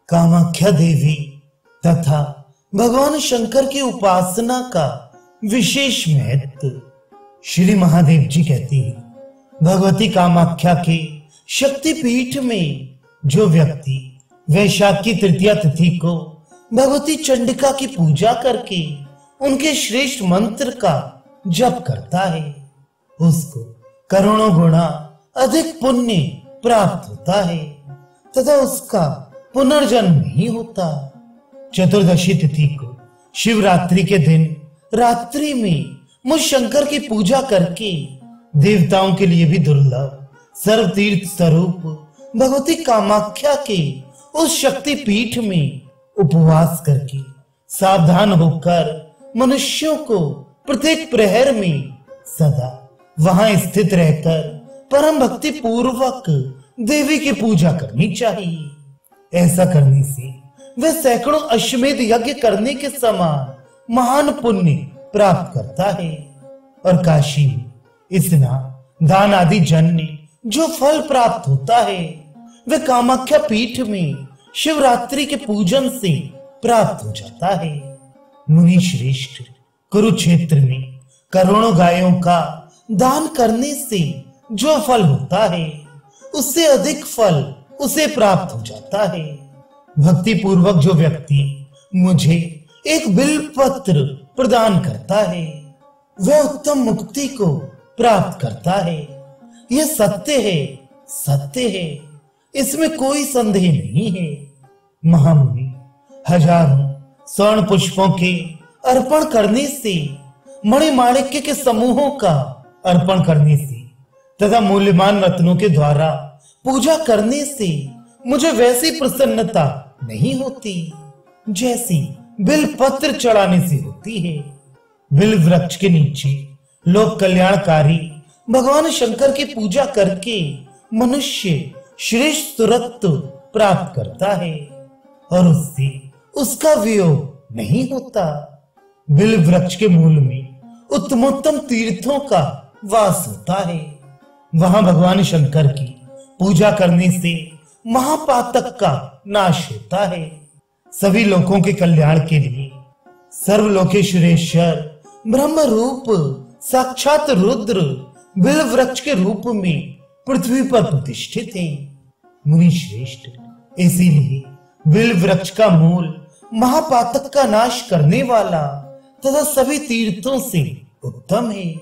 कामाख्या देवी तथा भगवान शंकर की उपासना का विशेष महत्व। श्री महादेव जी कहती है, भगवती कामाख्या के शक्तिपीठ में जो व्यक्ति वैशाख की तृतीया तिथि को भगवती चंडिका की पूजा करके उनके श्रेष्ठ मंत्र का जप करता है, उसको करोड़ों गुना अधिक पुण्य प्राप्त होता है तथा उसका पुनर्जन्म नहीं होता। चतुर्दशी तिथि को शिवरात्रि के दिन रात्रि में मुझ शंकर की पूजा करके देवताओं के लिए भी दुर्लभ सर्वतीर्थ स्वरूप भगवती कामाख्या के उस शक्ति पीठ में उपवास करके सावधान होकर मनुष्यों को प्रत्येक प्रहर में सदा वहां स्थित रहकर परम भक्ति पूर्वक देवी की पूजा करनी चाहिए। ऐसा करने से वह सैकड़ों अश्वमेध यज्ञ करने के समान महान पुण्य प्राप्त करता है और काशी में स्नान दान आदि जन्य जो फल प्राप्त होता है वह कामाख्या पीठ में शिवरात्रि के पूजन से प्राप्त हो जाता है। मुनि श्रेष्ठ, कुरुक्षेत्र में करोड़ों गायों का दान करने से जो फल होता है उससे अधिक फल उसे प्राप्त हो जाता है। भक्ति पूर्वक जो व्यक्ति मुझे एक बिल्व पत्र प्रदान करता है वह उत्तम मुक्ति को प्राप्त करता है। यह सत्य है, सत्य है, इसमें कोई संदेह नहीं है। महामुनि हजारों स्वर्ण पुष्पों के अर्पण करने से, मणिमाणिक्य के समूहों का अर्पण करने से तथा मूल्यवान रत्नों के द्वारा पूजा करने से मुझे वैसी प्रसन्नता नहीं होती जैसी बिल्व पत्र चढ़ाने से होती है। बिल्व वृक्ष के नीचे लोक कल्याणकारी भगवान शंकर की पूजा करके मनुष्य श्रेष्ठ सुरत्व प्राप्त करता है और उससे उसका वियोग नहीं होता। बिल्व वृक्ष के मूल में उत्तमोत्तम तीर्थों का वास होता है। वहां भगवान शंकर की पूजा करने से महापातक का नाश होता है। सभी लोगों के कल्याण के लिए सर्वलोकेश्वरेश्वर ब्रह्म रूप साक्षात रुद्र बिल्व वृक्ष के रूप में पृथ्वी पर प्रतिष्ठित है। मुनि श्रेष्ठ, इसीलिए बिल्व वृक्ष का मूल महापातक का नाश करने वाला तथा सभी तीर्थों से उत्तम है।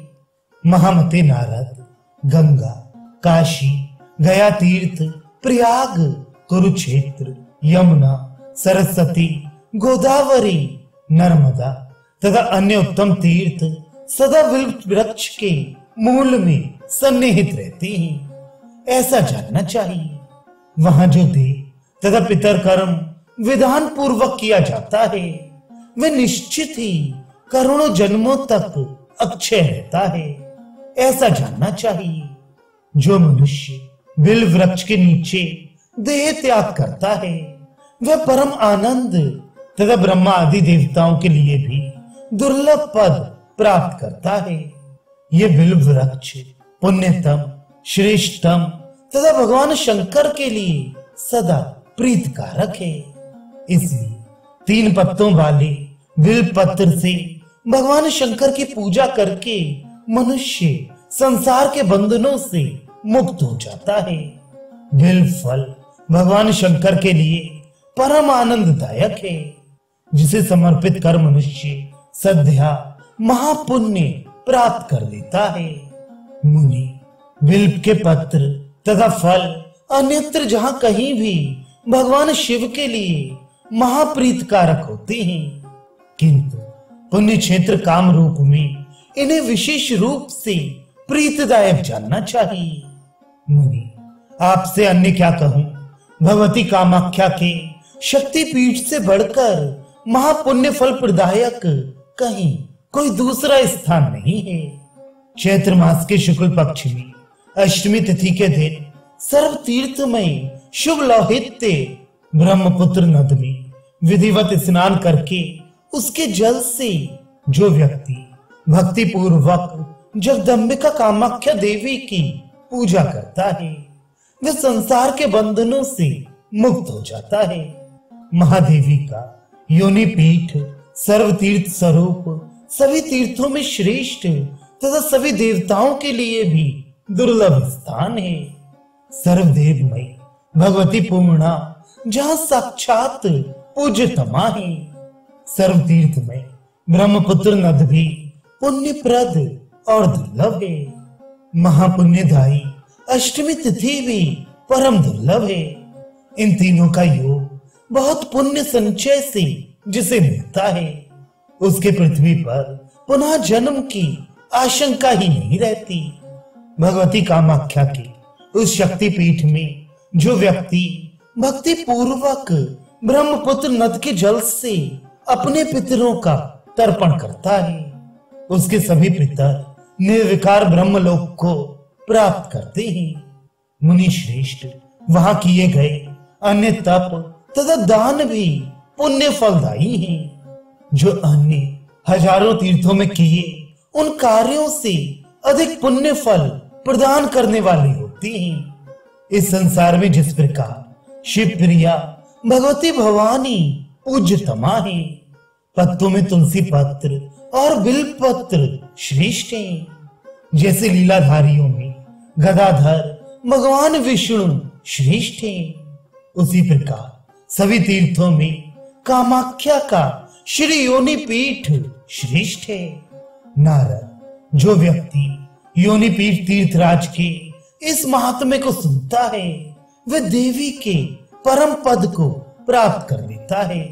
महामते नारद गंगा, काशी, गया तीर्थ, प्रयाग, कुरुक्षेत्र, यमुना, सरस्वती, गोदावरी, नर्मदा तथा अन्य उत्तम तीर्थ सदा बिल्व वृक्ष के मूल में सन्निहित रहते हैं। ऐसा जानना चाहिए। वहां जो देव तथा पितर कर्म विधान पूर्वक किया जाता है वह निश्चित ही करोड़ों जन्मों तक अक्षय रहता है। ऐसा जानना चाहिए। जो मनुष्य बिल्व वृक्ष के नीचे देह त्याग करता है वह परम आनंद तथा ब्रह्मा आदि देवताओं के लिए भी दुर्लभ पद प्राप्त करता है। यह बिल्व वृक्ष पुण्यतम, श्रेष्ठतम तथा भगवान शंकर के लिए सदा प्रीतकारक है। इसलिए 3 पत्तों वाले बिल्व पत्र से भगवान शंकर की पूजा करके मनुष्य संसार के बंधनों से मुक्त हो जाता है। बिल्व फल भगवान शंकर के लिए परम आनंददायक है, जिसे समर्पित कर मनुष्य सद्या महापुण्य प्राप्त कर लेता है। मुनि बिल्व के पत्र तथा फल अन्यत्र जहां कहीं भी भगवान शिव के लिए महाप्रीतकारक होते हैं, किंतु पुण्य क्षेत्र काम रूप में इन्हें विशेष रूप से प्रीतदायक जानना चाहिए। मुनि आपसे अन्य क्या कहूं, भगवती कामाख्या के शक्ति पीठ से बढ़कर महापुण्य फल प्रदायक कहीं कोई दूसरा स्थान नहीं है। चैत्र मास के शुक्ल पक्ष में अष्टमी तिथि के दिन सर्व तीर्थमय शुभ लौहित्य ब्रह्मपुत्र नद में विधिवत स्नान करके उसके जल से जो व्यक्ति भक्ति पूर्वक जगदम्बिका कामाख्या देवी की पूजा करता है वह संसार के बंधनों से मुक्त हो जाता है। महादेवी का योनि पीठ सर्व तीर्थ स्वरूप सभी तीर्थों में श्रेष्ठ तथा सभी देवताओं के लिए भी दुर्लभ स्थान है। सर्वदेवमयी भगवती पूर्णा जहां साक्षात पूज्यतमा है। सर्वतीर्थ में ब्रह्मपुत्र नद भी पुण्यप्रद और दुर्लभ है। महापुण्यदायी अष्टमी तिथि भी परम दुर्लभ है। इन तीनों का योग बहुत पुण्य संचय से जिसे मिलता है उसके पृथ्वी पर पुनः जन्म की आशंका ही नहीं रहती। भगवती कामाख्या के उस शक्तिपीठ में जो व्यक्ति भक्ति पूर्वक ब्रह्मपुत्र नद के जल से अपने पितरों का तर्पण करता है उसके सभी पितर निर्विकार ब्रह्मलोक को प्राप्त करते हैं। मुनि श्रेष्ठ वहां किए गए अन्य तप तथा दान भी पुण्य फलदायी हैं। जो अन्य हजारों तीर्थों में किए उन कार्यों से अधिक पुण्य फल प्रदान करने वाले होते हैं। इस संसार में जिस प्रकार शिव प्रिया भगवती भवानी पूज्यतमा है, पत्तों में तुलसी पत्र और बिल पत्र श्रेष्ठ हैं। जैसे लीलाधारियों में गदाधर भगवान विष्णु श्रेष्ठ हैं, उसी प्रकार सभी तीर्थों में कामाख्या का श्री योनि पीठ श्रेष्ठ है। नारद जो व्यक्ति योनि पीठ तीर्थराज के इस महात्म्य को सुनता है वह देवी के परम पद को प्राप्त कर लेता है।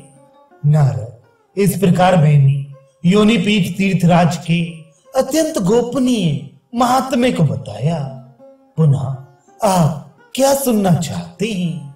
नारद इस प्रकार मैंने योनि पीठ तीर्थराज के अत्यंत गोपनीय महात्म्य को बताया। पुनः आप क्या सुनना चाहते हैं?